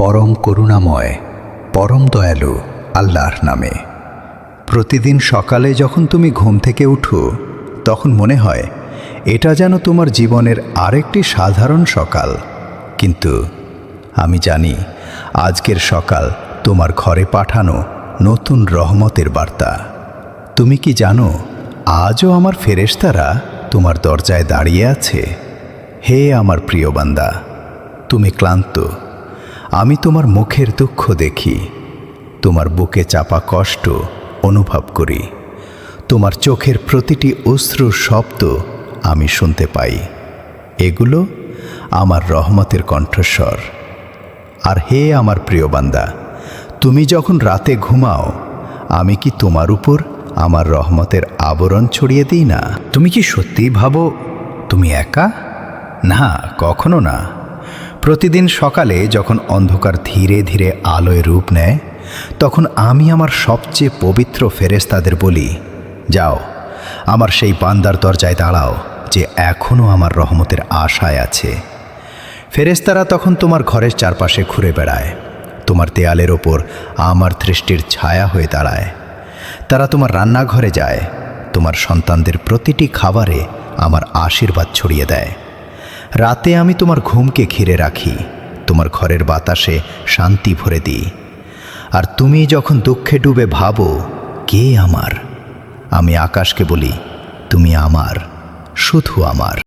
পরম করুণাময় পরম দয়ালু আল্লাহর নামে। প্রতিদিন সকালে যখন তুমি ঘুম থেকে উঠো তখন মনে হয় এটা যেন তোমার জীবনের আরেকটি সাধারণ সকাল, কিন্তু আমি জানি আজকের সকাল তোমার ঘরে পাঠানো নতুন রহমতের বার্তা। তুমি কি জানো আজও আমার ফেরেশতারা তোমার দরজায় দাঁড়িয়ে আছে? হে আমার প্রিয় বান্দা, তুমি ক্লান্ত, আমি তোমার মুখের দুঃখ দেখি, তোমার বুকে চাপা কষ্ট অনুভব করি, তোমার চোখের প্রতিটি অশ্রুর শব্দ আমি শুনতে পাই। এগুলো আমার রহমতের কণ্ঠস্বর। আর হে আমার প্রিয় বান্দা, তুমি যখন রাতে ঘুমাও, আমি কি তোমার উপর আমার রহমতের আবরণ ছড়িয়ে দিই না? তুমি কি সত্যিই ভাবো তুমি একা? না, কখনো না। প্রতিদিন সকালে যখন অন্ধকার ধীরে ধীরে আলোয় রূপ নেয়, তখন আমি আমার সবচেয়ে পবিত্র ফেরেশতাদের বলি, যাও আমার সেই বান্দার দরজায় দাঁড়াও যে এখনও আমার রহমতের আশায় আছে। ফেরেশতারা তখন তোমার ঘরের চারপাশে ঘুরে বেড়ায়, তোমার দেয়ালের ওপর আমার দৃষ্টির ছায়া হয়ে দাঁড়ায়। তারা তোমার রান্নাঘরে যায়, তোমার সন্তানদের প্রতিটি খাবারে আমার আশীর্বাদ ছড়িয়ে দেয়। রাতে আমি তোমার ঘুমকে ঘিরে রাখি, তোমার ঘরের বাতাসে শান্তি ভরে দিই। আর তুমি যখন দুঃখে ডুবে ভাবো কে আমার, আমি আকাশকে বলি তুমি আমার, শুধু আমার।